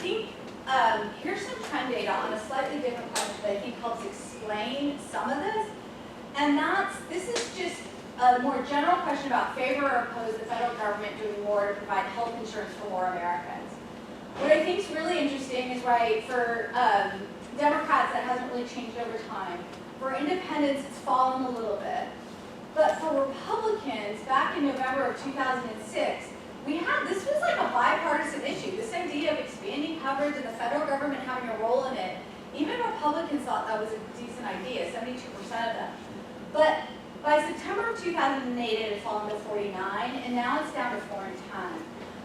think here's some trend data on a slightly different question that I think helps explain some of this. And this is just a more general question about favor or oppose the federal government doing more to provide health insurance for more Americans. What I think is really interesting is, right, for Democrats, that hasn't really changed over time. For independents, it's fallen a little bit. But for Republicans, back in November of 2006, this was like a bipartisan issue. This idea of expanding coverage and the federal government having a role in it, even Republicans thought that was a decent idea, 72% of them. But by September of 2008, it had fallen to 49, and now it's down to 4 and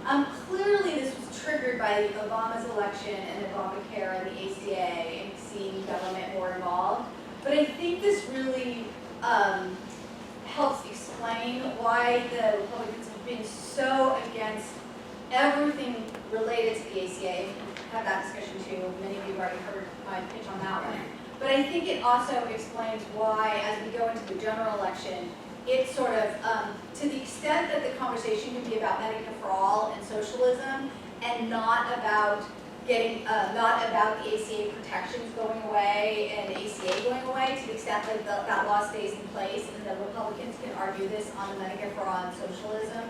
10. Clearly, this was triggered by Obama's election and Obamacare and the ACA and seeing government more involved. But I think this really helps explain why the Republicans have been so against everything related to the ACA. We've had that discussion too. Many of you have already heard my pitch on that one. But I think it also explains why, as we go into the general election, it's sort of, to the extent that the conversation can be about Medicare for All and socialism, and not about not about the ACA protections going away and ACA going away, to the extent that that law stays in place and the Republicans can argue this on the Medicare for All and socialism.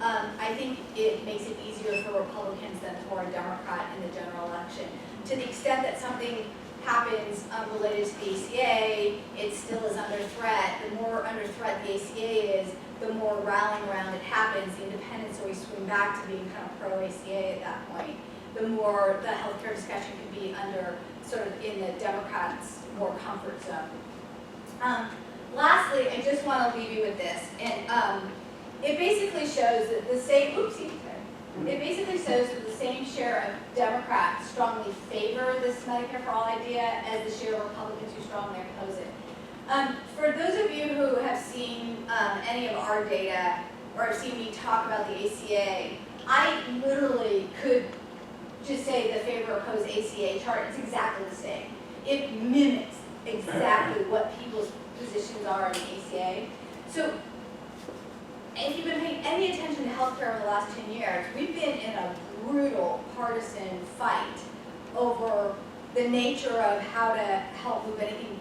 I think it makes it easier for Republicans than for a Democrat in the general election. To the extent that something happens related to the ACA, it still is under threat. The more under threat the ACA is, the more rallying around it happens. The independents always swing back to being kind of pro-ACA at that point. The more the healthcare discussion could be under sort of in the Democrats' more comfort zone. Lastly, I just want to leave you with this, and it basically shows that the same. It basically shows that the same share of Democrats strongly favor this Medicare for All idea as the share of Republicans who strongly oppose it. For those of you who have seen any of our data or have seen me talk about the ACA, I literally could just say the favor oppose ACA chart. It's exactly the same. It mimics exactly what people's positions are in the ACA. So if you've been paying any attention to healthcare over the last 10 years, we've been in a brutal partisan fight over the nature of how to help move anything,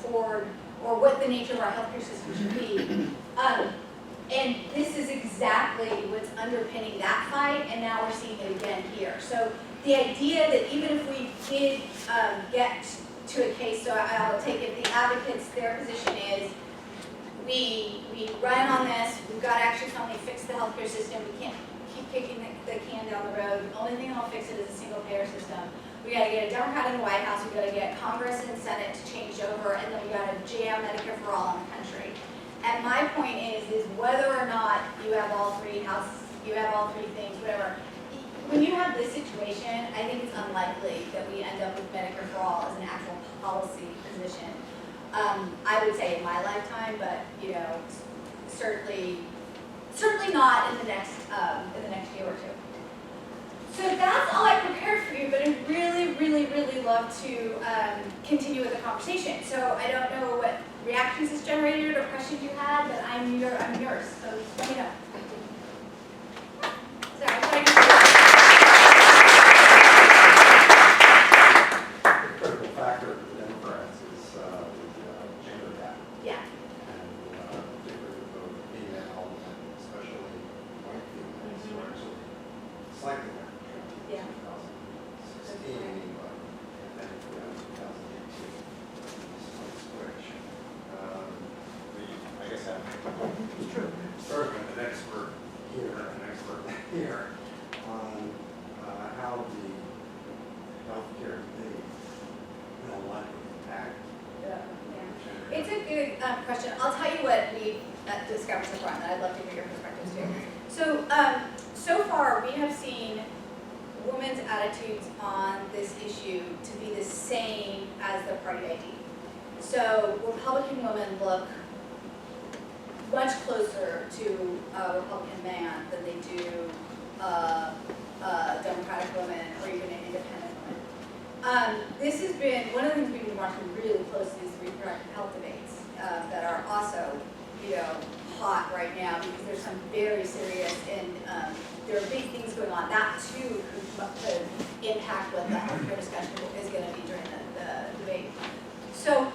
forward, or what the nature of our healthcare system should be. And this is exactly what's underpinning that fight, and now we're seeing it again here. So the idea that even if we did get to a case, so I'll take it, the advocates, their position is, we run on this, we've got to actually finally fix the healthcare system, we can't keep kicking the can down the road, the only thing that'll fix it is a single payer system. We got to get a Democrat in the White House, we got to get Congress and Senate to change over, and then we got to jam Medicare for All in the country. And my point is whether or not you have all three houses, you have all three things, whatever, when you have this situation, I think it's unlikely that we end up with Medicare for All as an actual policy position. I would say in my lifetime, but certainly not in the next year or two. So that's all I prepared for you, but I'd really love to continue with the conversation. So I don't know what reactions this generated or questions you had, but I'm yours. So let me know. Sorry, should I just critical factor for the Democrats is the gender gap. Yeah. And particularly for female and especially white females who are actually slightly better. Yeah. 2016, but then 2018, this one switch. I guess it's true. Sort of an expert here on how the healthcare debate will likely impact. Yeah. It's a good question. I'll tell you what we discovered so far, and I'd love to hear your perspectives too. So, so far we have seen women's attitudes on this issue to be the same as the party ID. So Republican women look much closer to a Republican man than they do Democratic women or even an independent woman. This has been, one of the things we've been watching really closely is the reproductive health debates that are also, hot right now because there's some very serious and there are big things going on. That too could impact what the healthcare discussion is going to be during the debate. So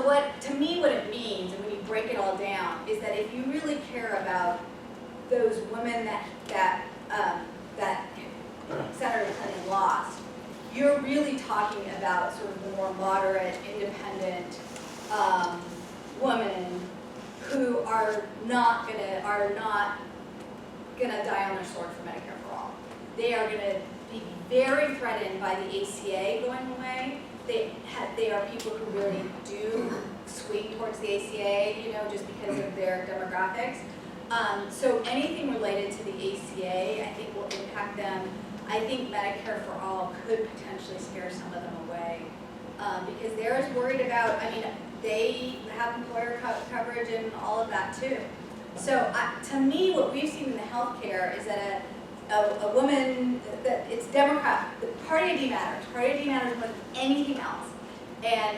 what, to me, what it means, and when you break it all down, is that if you really care about those women that Senator Clinton lost, you're really talking about sort of the more moderate, independent women who are not gonna die on their sword for Medicare for All. They are gonna be very threatened by the ACA going away. They are people who really do swing towards the ACA, you know, just because of their demographics. So anything related to the ACA, I think, will impact them. I think Medicare for All could potentially scare some of them away because they're as worried about, I mean, they have employer coverage and all of that too. So to me, what we've seen in the healthcare is that a woman, that it's Democrat, the Party ID matters. Party ID matters more than anything else. And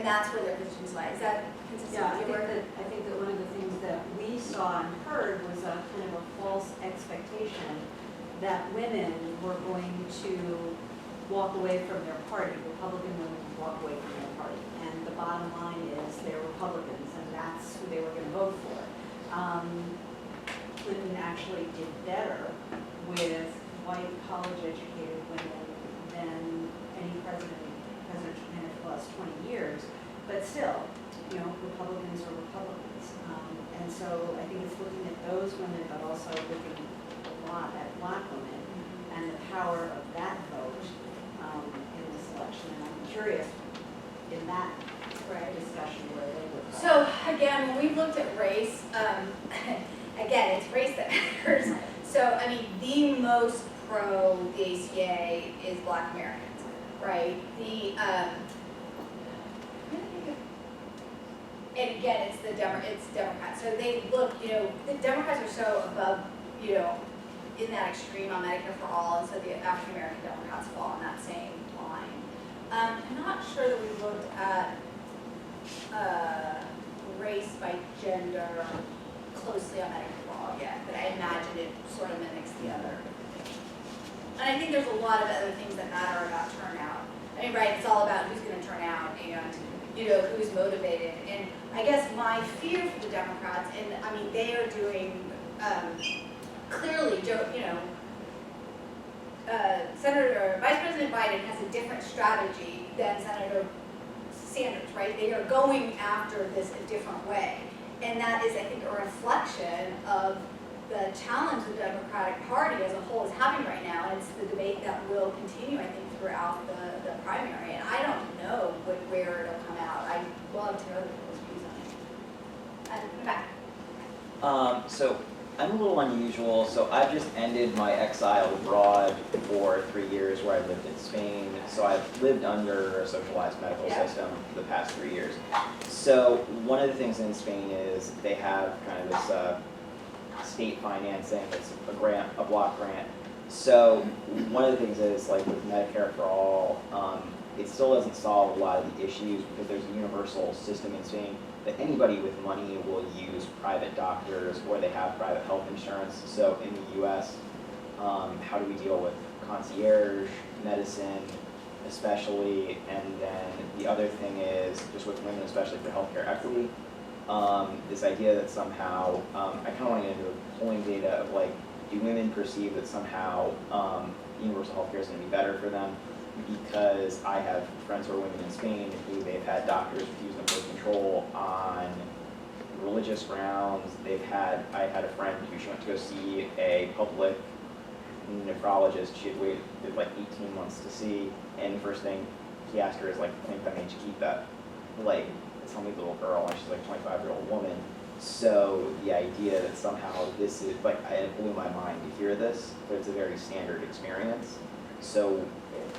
that's where their positions lie. Is that consistent Yeah, with your work? I think that one of the things that we saw and heard was a kind of a false expectation that women were going to walk away from their party, Republican women would walk away from their party. And the bottom line is they're Republicans, and that's who they were going to vote for. Clinton actually did better with white college-educated women than any president in the last 20 years. But still, you know, Republicans are Republicans. And so I think it's looking at those women, but also looking a lot at black women and the power of that vote in this election. And I'm curious in that discussion where they would go. So again, when we looked at race, again, it's race that matters. So I mean, the most pro the ACA is Black Americans, right? And again, it's Democrats. So they look, you know, the Democrats are so above, you know, in that extreme on Medicare for All, and so the African American Democrats fall on that same line. I'm not sure that we looked at race by gender closely on Medicare for All yet, but I imagine it sort of mimics the other. And I think there's a lot of other things that matter about turnout. I mean, right, it's all about who's going to turn out and, you know, who's motivated. And I guess my fear for the Democrats, and I mean, they are doing, clearly, you know, Vice President Biden has a different strategy than Senator Sanders, right? They are going after this a different way. And that is, I think, a reflection of the challenge the Democratic Party as a whole is having right now. And it's the debate that will continue, I think, throughout the primary. And I don't know where it'll come out. I'd love to know people's views on it. And back. So I'm a little unusual. So I've just ended my exile abroad for 3 years where I lived in Spain. So I've lived under a socialized medical system for the past 3 years. So one of the things in Spain is they have kind of this state financing. It's a block grant. So one of the things is, like with Medicare for All, it still doesn't solve a lot of the issues because there's a universal system in Spain that anybody with money will use private doctors or they have private health insurance. So in the US, how do we deal with concierge medicine especially? And then the other thing is, just with women, especially for healthcare equity, this idea that somehow, I kind of want to get into polling data of like, do women perceive that somehow universal healthcare is going to be better for them? Because I have friends who are women in Spain who they've had doctors refuse them birth control on religious grounds. I had a friend who she went to go see a public nephrologist. She had waited like 18 months to see, and the first thing he asked her is like, "Think that made you keep that?" Like, it's only a little girl, and she's like a 25-year-old woman. So the idea that somehow this is, like, it blew my mind to hear this, but it's a very standard experience. So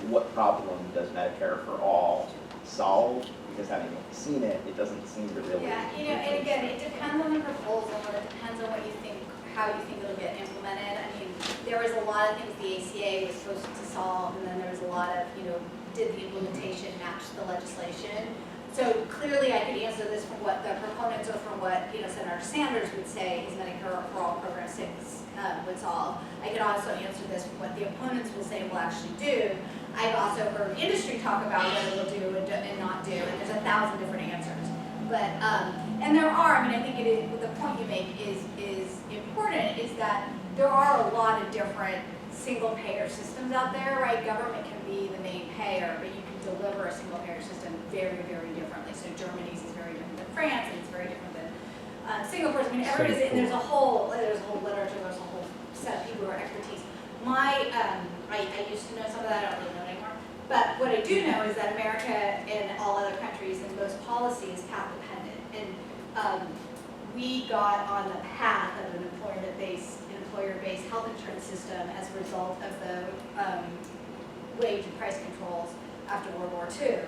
what problem does Medicare for All solve? Because having seen it, it doesn't seem to really. Yeah, you know, and again, it depends on the proposal, and it depends on what you think, how you think it'll get implemented. I mean, there was a lot of things the ACA was supposed to solve, and then there was a lot of, you know, did the implementation match the legislation? So clearly I could answer this from what the proponents or from what, Senator Sanders would say his Medicare for All Program 6 would solve. I could also answer this from what the opponents will say will actually do. I've also heard industry talk about what it will do and not do, and there's 1,000 different answers. But, and there are, I think the point you make is important, is that there are a lot of different single payer systems out there, right? Government can be the main payer, but you can deliver a single payer system very, very differently. So Germany's is very different than France, and it's very different than Singapore's. Everybody's, and there's a whole literature, there's a whole set of people who are expertise. I used to know some of that, I don't really know anymore. But what I do know is that America and all other countries and most policy is path dependent. And we got on the path of an employer-based health insurance system as a result of the wage and price controls after World War II.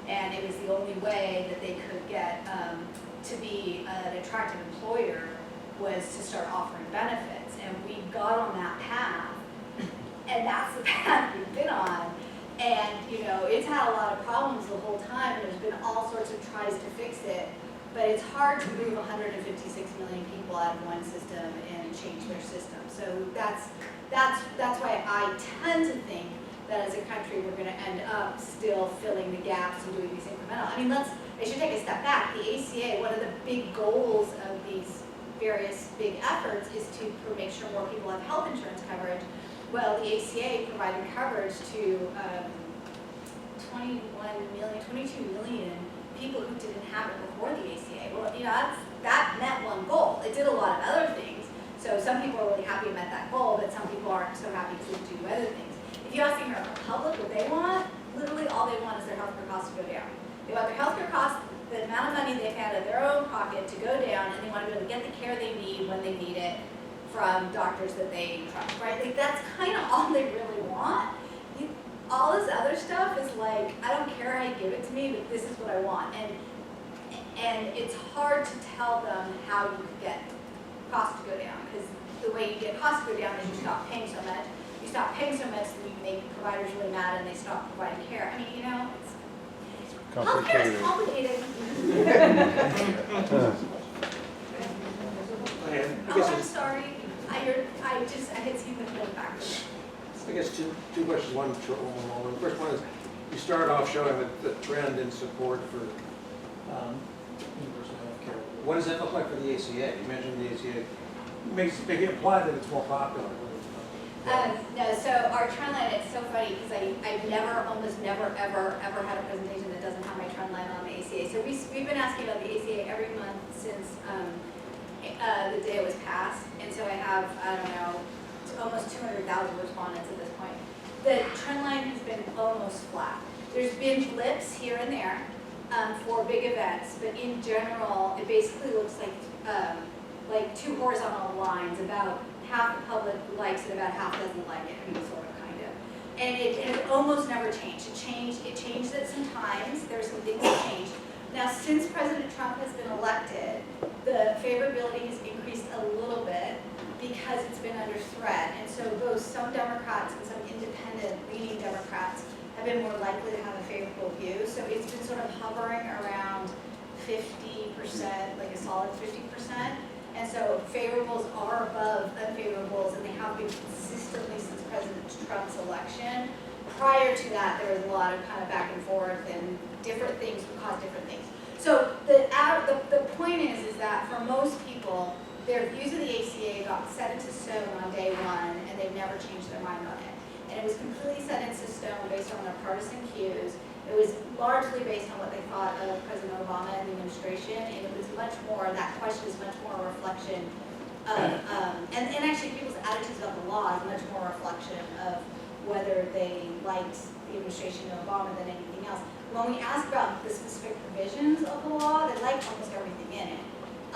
And it was the only way that they could get to be an attractive employer was to start offering benefits. And we got on that path. And that's the path we've been on. And, it's had a lot of problems the whole time. There's been all sorts of tries to fix it. But it's hard to move 156 million people out of one system and change their system. So that's why I tend to think that as a country we're going to end up still filling the gaps and doing these incremental. I should take a step back. The ACA, one of the big goals of these various big efforts is to make sure more people have health insurance coverage. Well, the ACA provided coverage to 22 million people who didn't have it before the ACA. Well, that met one goal. It did a lot of other things. So some people are really happy it met that goal, but some people aren't so happy because it didn't do other things. If you ask the American public what they want, literally all they want is their healthcare costs to go down. They want their healthcare costs, the amount of money they've had out of their own pocket to go down, and they want to be able to get the care they need when they need it from doctors that they trust, right? That's kind of all they really want. All this other stuff is I don't care how you give it to me, but this is what I want. And it's hard to tell them how you could get costs to go down, because the way you get costs to go down is you stop paying so much. You stop paying so much, then you make providers really mad and they stop providing care. It's healthcare is complicated. I'm sorry. I had seen the film backwards. I guess two questions, one short, one long. The first one is, you started off showing the trend in support for universal health care. What does that look like for the ACA? You mentioned the ACA makes it imply that it's more popular. No, so our trend line, it's so funny because I've almost never, ever had a presentation that doesn't have my trend line on the ACA. So we've been asking about the ACA every month since the day it was passed. And so I have, almost 200,000 respondents at this point. The trend line has been almost flat. There's been blips here and there for big events, but in general, it basically looks like two horizontal lines. About half the public likes it, about half doesn't like it. Sort of, kind of. And it has almost never changed. It changed at some times. There are some things that changed. Now, since President Trump has been elected, the favorability has increased a little bit because it's been under threat. And so both some Democrats and some independent-leaning Democrats have been more likely to have a favorable view. So it's been sort of hovering around 50%, like a solid 50%. And so favorables are above unfavorables, and they have been consistently since President Trump's election. Prior to that, there was a lot of kind of back and forth, and different things would cause different things. So the point is that for most people, their views of the ACA got set into stone on day one, and they've never changed their mind on it. And it was completely set into stone based on their partisan cues. It was largely based on what they thought of President Obama and the administration, and it was much more, that question is much more a reflection of, and actually people's attitudes about the law is much more a reflection of whether they liked the administration of Obama than anything else. When we ask about the specific provisions of the law, they like almost everything in it,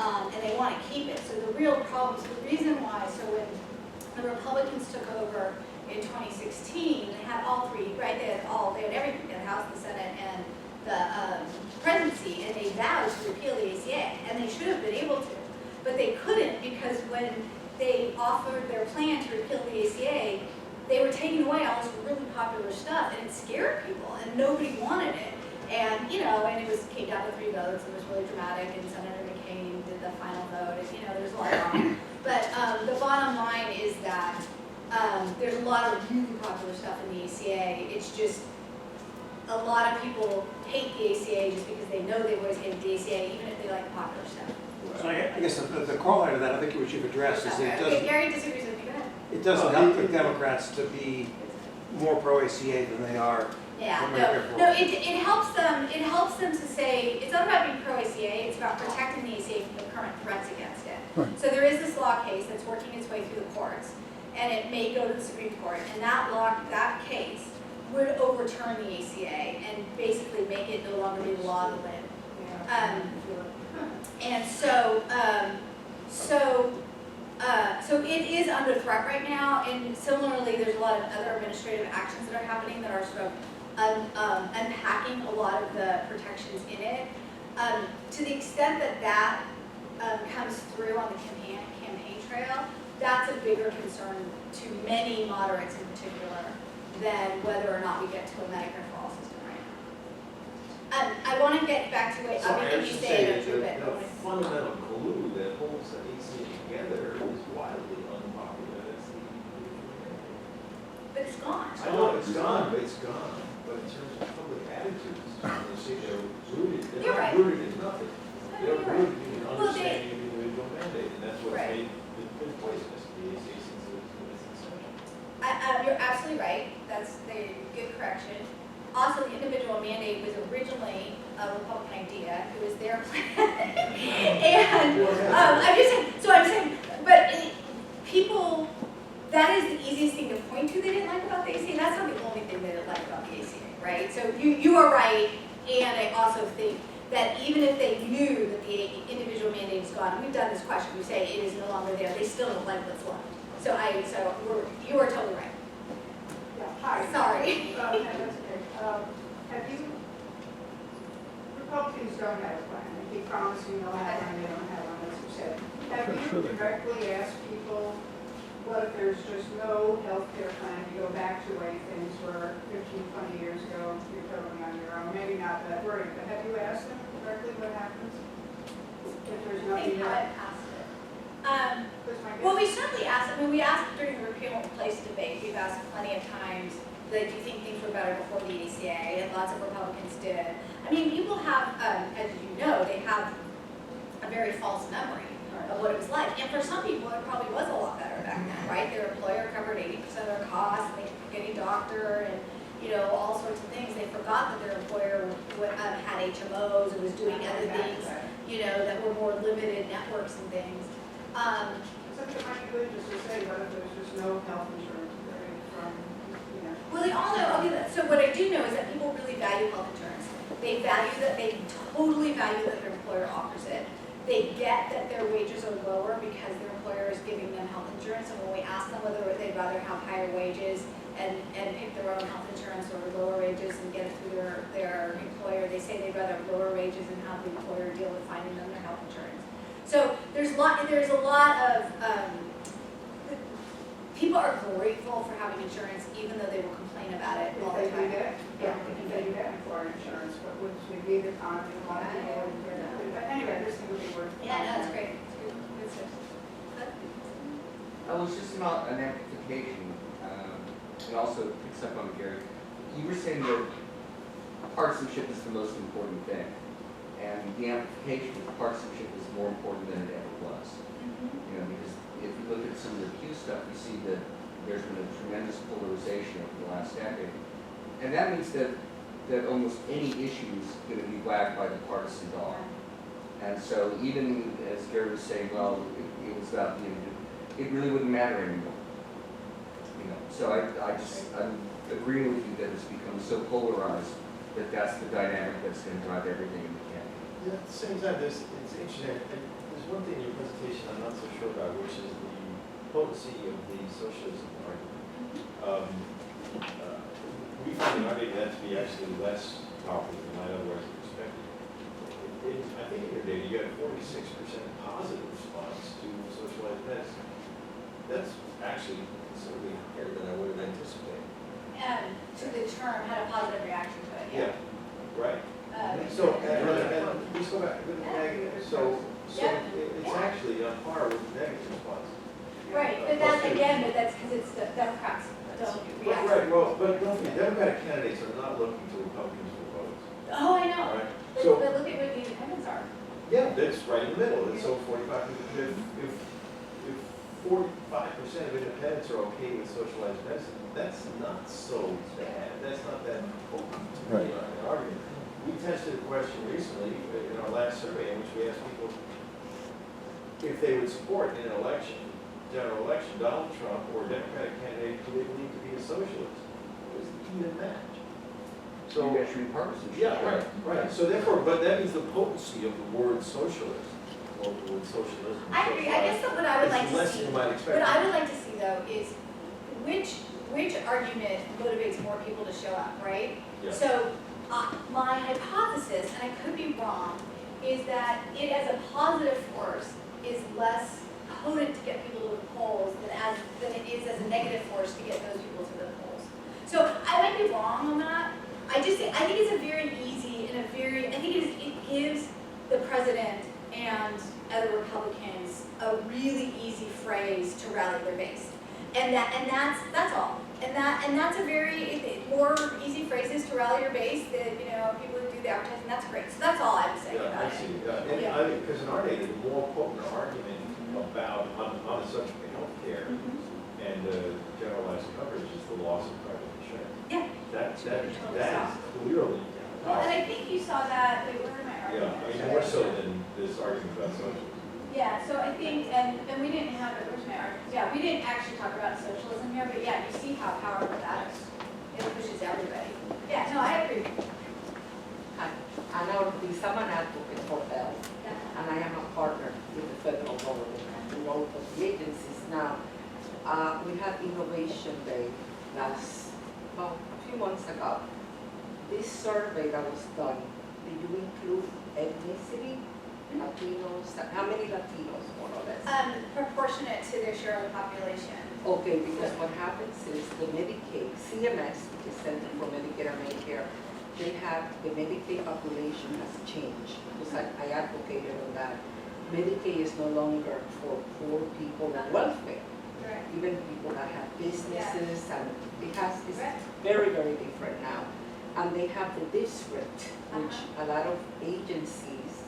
and they want to keep it. So the real problem, so the reason why, so when the Republicans took over in 2016, they had all three, right? They had everything, the House, the Senate, and the presidency, and they vowed to repeal the ACA, and they should have been able to, but they couldn't because when they offered their plan to repeal the ACA, they were taking away all this really popular stuff, and it scared people, and nobody wanted it. And, and it came down to 3 votes, and it was really dramatic, and Senator McCain did the final vote, and, there's a lot wrong. But the bottom line is that there's a lot of really popular stuff in the ACA. It's just a lot of people hate the ACA just because they know they've always hated the ACA, even if they like the popular stuff. So I guess the corollary to that, I think what you've addressed is that Okay, Gary disagrees with me, go ahead. it doesn't help the Democrats to be more pro-ACA than they are. Yeah, for Medicare for no, All. it helps them to say, it's not about being pro-ACA, it's about protecting the ACA from the current threats against it. Right. So there is this law case that's working its way through the courts, and it may go to the Supreme Court, and that case would overturn the ACA and basically make it no longer be the law of the land. And so it is under threat right now, and similarly, there's a lot of other administrative actions that are happening that are sort of unpacking a lot of the protections in it. To the extent that comes through on the campaign trail, that's a bigger concern to many moderates in particular than whether or not we get to a Medicare for All system right now. I want to get back to what you say, The fundamental glue that holds the ACA together is wildly unpopular. That's the but it's gone. I know it's gone, but it's gone. But in terms of public attitudes, they say they're rooted, You're they're right. not rooted in nothing. They're You're right. rooted in Well, understanding of individual mandate, and that's what's Right. been poisonous to the ACA since its inception. You're absolutely right. That's the good correction. Also, the individual mandate was originally a Republican idea. It was their plan. And I'm saying, but people, that is the easiest thing to point to they didn't like about the ACA. And that's not the only thing they didn't like about the ACA, right? So you are right. And I also think that even if they knew that the individual mandate is gone, and we've done this question, we say it is no longer there, they still don't like what's left. So you are totally right. Yeah, hi. Sorry. That's okay. Have you, Republicans don't have a plan. They keep promising they'll have one, they don't have one, as you said. Have Sure you they do. directly asked people, what if there's just no health care plan? You go back to the way things were 15, 20 years ago, you're totally on your own. Maybe not that worried, but have you asked them directly what happens if there's I nothing there? haven't asked it. That's my Well, guess. we certainly asked, we asked during the repeal and replace debate, we've asked plenty of times, like, do you think things were better before the ACA? And lots of Republicans did. I mean, people have, as you know, they have a very false memory of what it was like. And for some people, it probably was a lot better back then, right? Their employer covered 80% of their costs, and they could get a doctor, and, all sorts of things. They forgot that their employer had HMOs and was doing other things, that were more limited networks and things. Something might be good just to say, what if there's just no health insurance from, Well, they all know, so what I do know is that people really value health insurance. They totally value that their employer offers it. They get that their wages are lower because their employer is giving them health insurance, and when we ask them whether they'd rather have higher wages and pick their own health insurance or lower wages and get it through their employer, they say they'd rather have lower wages and have the employer deal with finding them their health insurance. So there's a lot of, people are grateful for having insurance, even though they will complain about it all the If they time. do that, if they do that for insurance, but which would be the economy, a lot of people wouldn't care that. But anyway, this thing would be worth. Yeah, no, it's great. It's good stuff. Well, it's just about an amplification. It also picks up on Gary. You were saying that partisanship is the most important thing, and the amplification of partisanship is more important than it ever was. Because if you look at some of the Pew stuff, you see that there's been a tremendous polarization over the last decade, and that means that almost any issue is going to be wagged by the partisan dog. And so even as Gary was saying, well, it was about it really wouldn't matter anymore. So I'm agreeing with you that it's become so polarized that that's the dynamic that's going to drive everything in the campaign. Yeah, at the same time, it's interesting. There's one thing in your presentation I'm not so sure about, which is the potency of the socialism argument. We find the argument that to be actually less powerful than might otherwise be expected. I think in your data, you had a 46% positive response to socialized medicine. That's actually considerably higher than I would have anticipated. To the term, had a positive reaction to it, yeah. Right. So, and let's go back, so Yeah. it's actually on par with the negative response. Right, but that's again, but that's because it's the Democrats don't react. Right, well, but don't forget, Democratic candidates are not looking to Republicans for votes, Oh, I all know, right? but So, look at what the independents are. yeah, that's right in the middle, and so 45, if 45% of independents are okay with socialized medicine, that's not so bad, that's not that potent, Right. an argument. We tested a question recently in our last survey in which we asked people if they would support in an election, general election, Donald Trump or a Democratic candidate who they believe to be a socialist. It was an even match. So So, you actually partisanship. yeah, right. So therefore, but that means the potency of the word socialist, or the word socialism. I agree, I guess that what I would like It's to less see, than you might expect. what I would like to see though is which argument motivates more people to show up, right? Yeah. So, my hypothesis, and I could be wrong, is that it as a positive force is less potent to get people to the polls than it is as a negative force to get those people to the polls. So I might be wrong on that. I think it's a very easy and it gives the president and other Republicans a really easy phrase to rally their base. And that's all. And that's a very more easy phrases to rally your base that, people who do the advertising, that's great. So that's all I would say Yeah, about I it. see, and Yeah. I, because in our data, the more potent an argument about, on the subject of healthcare Mhm. and generalized coverage is the loss of private insurance. Yeah. That is Totally. clearly. Well, and I think you saw that, wait, where am I Yeah, arguing? I mean, more so than this argument about socialism. Yeah, so I think, and we didn't have it, where's my argument? Yeah, we didn't actually talk about socialism here, but yeah, you see how powerful that is. It pushes everybody. Yeah, no, I agree. Hi, I'm Ortiz, I'm an advocate for health, Yeah. and I am a partner with the federal government and all of the agencies. Now, we had Innovation Day about a few months ago. This survey that was done, did you include ethnicity, Latinos, how many Latinos more or less? Proportionate to their share of the population. Okay, because what happens is the Medicaid, CMS, which is Center for Medicare and Medicare, they have, the Medicaid population has changed, because I advocated on that. Medicaid is no longer for poor people on welfare, Correct. even people that have businesses, and it's Right. very, very different now. And they have the district, which a lot of agencies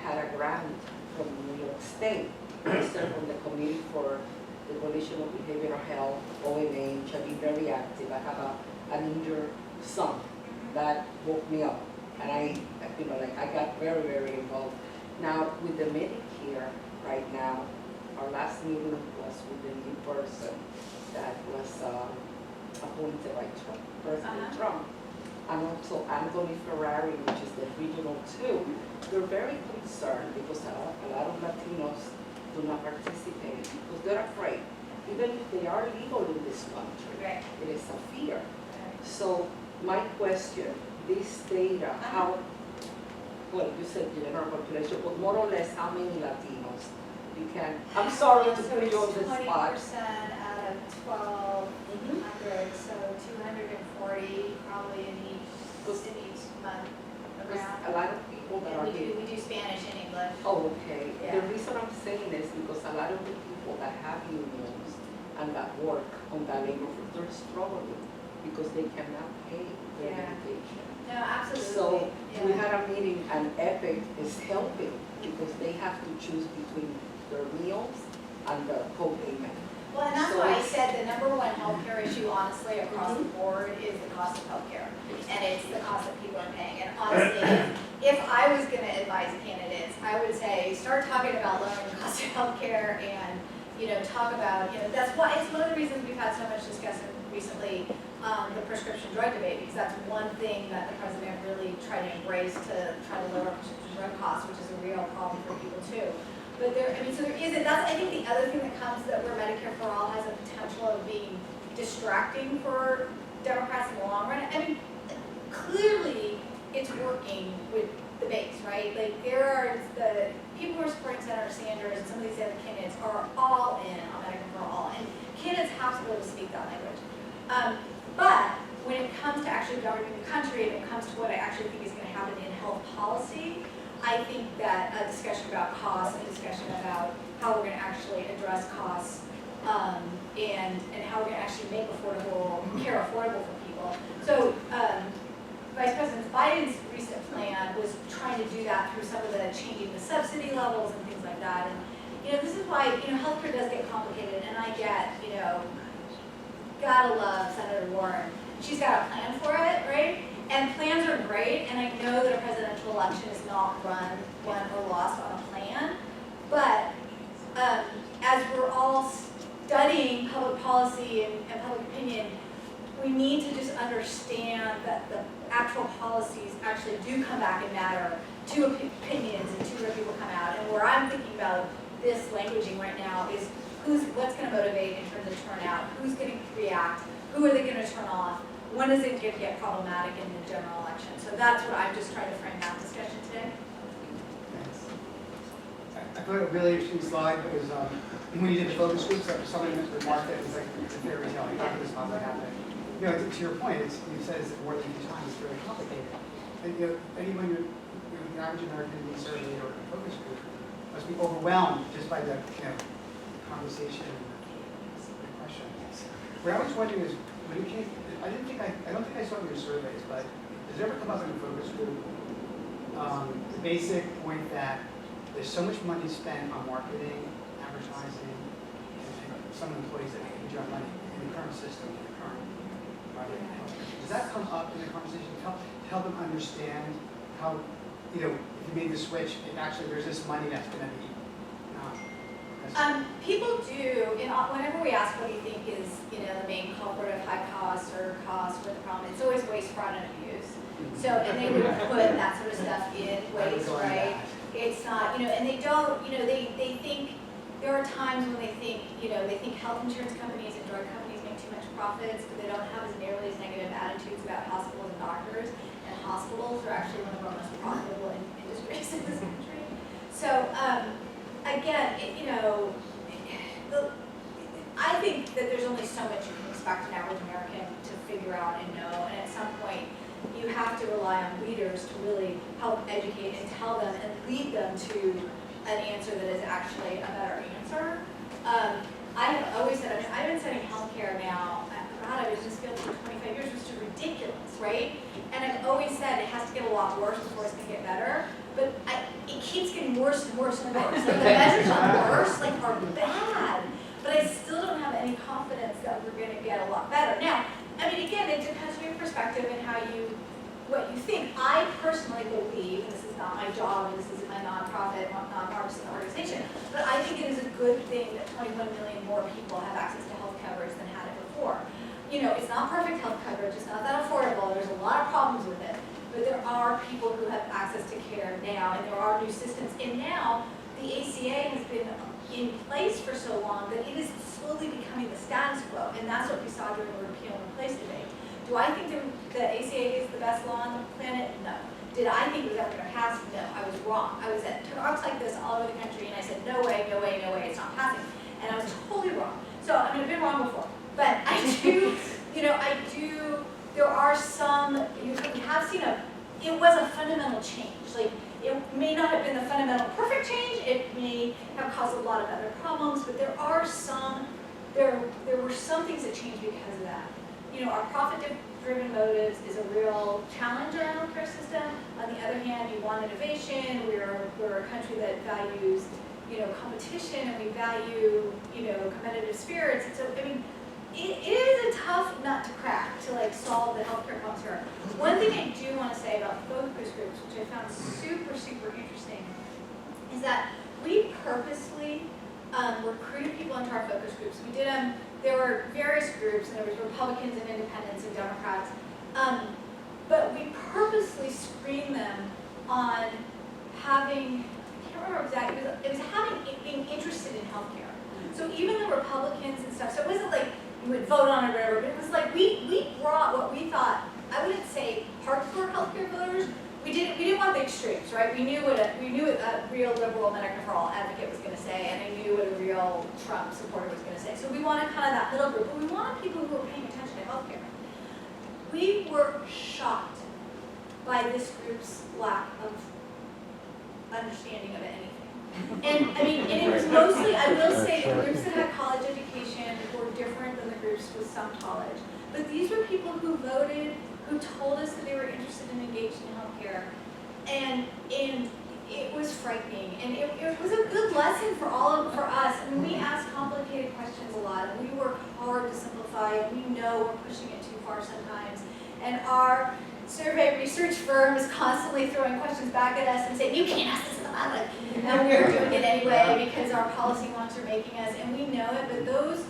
had a grant from New York State, based from the Committee for the Coalition of Behavioral Health, OMH. I've been very active. I have an injured son that woke me up, and I got very, very involved. Now, with the Medicare right now, our last meeting was with the new person that was appointed by Trump, President Trump. And also Anthony Ferrari, which is the regional 2, they're very concerned because a lot of Latinos do not participate because they're afraid. Even if they are legal in this country, Right. it is a fear. So my question, this data, how, well, you said general population, but more or less how many Latinos you can, I'm sorry to put you on the spot. 20% out of 1,200, so 240 probably in each month Because around. a lot of people that And are we do Spanish and English. Oh, okay. Yeah. The reason I'm saying this because a lot of the people that have unions and that work on that labor force, they're struggling because they cannot pay their Yeah. medication. No, absolutely. So we Yeah. had a meeting and Epic is helping because they have to choose between their meals and the co-payment. Well, and that's So why I it's- said the number one healthcare issue honestly across the board is the cost of healthcare. And it's the cost that people are paying. And honestly, if I was gonna advise candidates, I would say, start talking about lowering the cost of healthcare and, talk about, that's why, it's one of the reasons we've had so much discussion recently, the prescription drug debate, because that's one thing that the president really tried to embrace to try to lower prescription drug costs, which is a real problem for people too. But so there isn't, I think the other thing that comes that where Medicare for All has a potential of being distracting for Democrats in the long run. I mean, clearly it's working with the base, right? Like there are the people who are supporting Senator Sanders and some of these other candidates are all in on Medicare for All. And candidates have to be able to speak that language. But when it comes to actually governing the country, and it comes to what I actually think is going to happen in health policy, I think that a discussion about costs, a discussion about how we're gonna actually address costs, and how we're gonna actually make care affordable for people. So, Vice President Biden's recent plan was trying to do that through some of the changing the subsidy levels and things like that. And, this is why, healthcare does get complicated, and I get, gotta love Senator Warren. She's got a plan for it, right? And plans are great, and I know that a presidential election is not won or lost on a plan, but as we're all studying public policy and public opinion, we need to just understand that the actual policies actually do come back and matter to opinions and to where people come out. And where I'm thinking about this languaging right now is what's going to motivate in terms of turnout, who's going to react, who are they going to turn off, when is it going to get problematic in the general election. So that's what I'm just trying to frame that discussion today. I thought a really interesting slide was when you did the focus groups, someone remarked that it was like a fairy tale, like that was not happening. To your point, you said it more than a few times, it's very complicated. And anyone, the average American being surveyed or a focus group must be overwhelmed just by the conversation and the questions. What I was wondering is, when you came, I don't think I saw it in your surveys, but does it ever come up in a focus group, the basic point that there's so much money spent on marketing, advertising, and some employees that make a huge amount of money in the current system, in the current private healthcare. Does that come up in the conversation to help them understand how, if you made the switch, if actually there's this money that's going to be people do, whenever we ask what do you think is, the main culprit of high costs or cost or the problem, it's always waste, fraud, and abuse. So, and they would put that sort of stuff in waste, right? It's not, and they don't, they think, there are times when they think, they think health insurance companies and drug companies make too much profits, but they don't have as nearly as negative attitudes about hospitals and doctors. And hospitals are actually one of our most profitable industries in this country. So, again, I think that there's only so much you can expect an average American to figure out and know, and at some point, you have to rely on leaders to really help educate and tell them and lead them to an answer that is actually a better answer. I have always said, I've been studying healthcare now, God, I was in this field for 25 years, which is ridiculous, right? And I've always said it has to get a lot worse before it's going to get better, but it keeps getting worse and worse and worse. Like the measures on worse, are bad, but I still don't have any confidence that we're going to get a lot better. Now, again, it depends on your perspective and what you think. I personally believe, and this is not my job, and this is my nonprofit, nonpartisan organization, but I think it is a good thing that 21 million more people have access to health coverage than had it before. It's not perfect health coverage, it's not that affordable, there's a lot of problems with it, but there are people who have access to care now, and there are new systems, and now the ACA has been in place for so long that it is slowly becoming the status quo, and that's what we saw during the repeal and replace debate. Do I think the ACA is the best law on the planet? No. Did I think it was ever going to pass? No, I was wrong. I was at talks like this all over the country, and I said, no way, no way, no way, it's not passing. And I was totally wrong. So, I've been wrong before. But I do, there are some, we have seen it was a fundamental change. It may not have been the fundamental perfect change, it may have caused a lot of other problems, but there were some things that changed because of that. Our profit-driven motives is a real challenge in our healthcare system. On the other hand, you want innovation. We're a country that values, competition, and we value, competitive spirits. And so, it is a tough nut to crack to solve the healthcare problems here. One thing I do want to say about focus groups, which I found super, super interesting, is that we purposely recruited people into our focus groups. We did them. There were various groups, and there was Republicans and Independents and Democrats, but we purposely screened them on having, I can't remember exactly, it was being interested in healthcare. So even the Republicans and stuff, so it wasn't like you would vote on it or whatever, but it was like we brought what we thought, I wouldn't say hardcore healthcare voters. We didn't want the extremes, right? We knew what a real liberal Medicare For All advocate was going to say, and I knew what a real Trump supporter was going to say. So we wanted kind of that middle group, but we wanted people who were paying attention to healthcare. We were shocked by this group's lack of understanding of anything. And I mean, and it's mostly, I will say, the groups that had college education were different than the groups with some college. But these were people who voted, who told us that they were interested in engaging in healthcare. And it was frightening. And it was a good lesson for for us. I mean, we ask complicated questions a lot, and we work hard to simplify, and we know we're pushing it too far sometimes. And our survey research firm is constantly throwing questions back at us and saying, you can't ask this in the public. And we're doing it anyway because our policy wonks are making us, and we know it, but those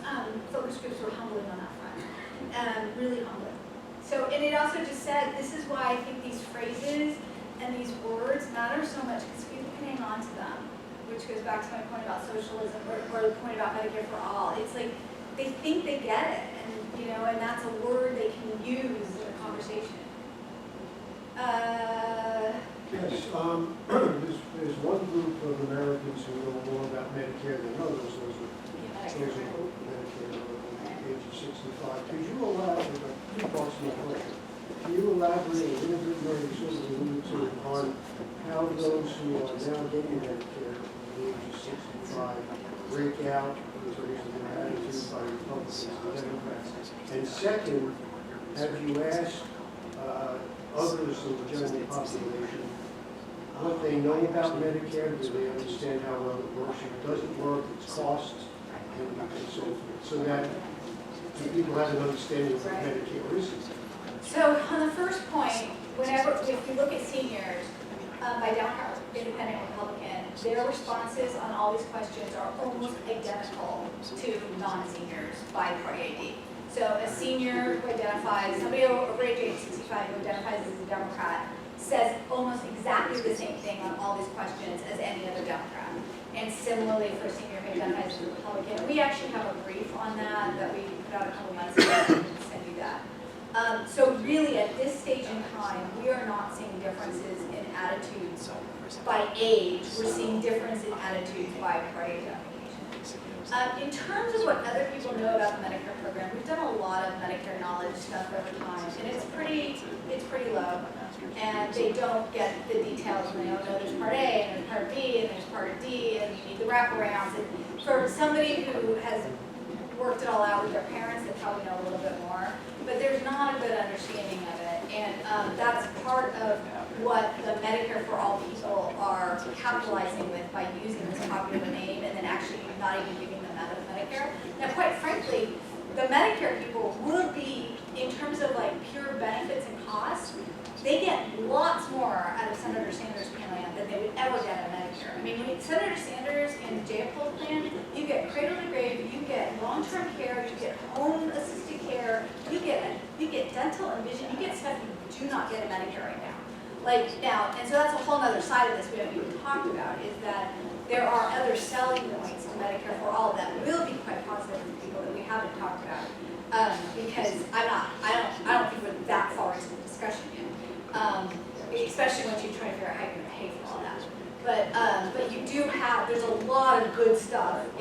focus groups were humbling on that front, really humbling. So, and it also just said, this is why I think these phrases and these words matter so much, because people can hang on to them, which goes back to my point about socialism, or the point about Medicare for All. It's like, they think they get it, and and that's a word they can use in a conversation. Yes, there's one group of Americans who know more about Medicare than others. Those are Medicare over the age of 65. Could you elaborate, two parts of my question, can you elaborate a little bit more, you sort of alluded to, on how those who are now getting Medicare at the age of 65 break out in terms of their attitude by Republicans and Democrats? And second, have you asked others in the general population what they know about Medicare? Do they understand how well it works, if it doesn't work, its costs, and so forth, so that people have an understanding of what Medicare is? So on the first point, if you look at seniors, by Democrat, Independent, Republican, their responses on all these questions are almost identical to non-seniors by Party ID. So a senior who identifies, somebody over age 65 who identifies as a Democrat, says almost exactly the same thing on all these questions as any other Democrat. And similarly for a senior who identifies as a Republican. We actually have a brief on that we put out a couple months ago. I can send you that. So really at this stage in time, we are not seeing differences in attitudes by age. We're seeing difference in attitudes by party identification. In terms of what other people know about the Medicare program, we've done a lot of Medicare knowledge stuff over time, and it's pretty low. And they don't get the details, and they don't know there's Part A, and there's Part B, and there's Part D, and you need the wraparounds. And for somebody who has worked it all out with their parents, they probably know a little bit more. But there's not a good understanding of it, and that's part of what the Medicare for All people are capitalizing with by using this popular name and then actually not even giving them out of Medicare. Now, quite frankly, the Medicare people will be, in terms of like pure benefits and costs, they get lots more out of Senator Sanders' plan than they would ever get out of Medicare. I mean, when Senator Sanders in the J-Poll plan, you get cradle to grave, you get long-term care, you get home-assisted care, you get dental and vision, you get stuff you do not get in Medicare right now. Like now, and so that's a whole other side of this we haven't even talked about, is that there are other selling points to Medicare for All that will be quite positive for people that we haven't talked about. Because I don't think we're that far into the discussion yet. Especially once you try to figure out how you're going to pay for all that. But you do have, there's a lot of good stuff in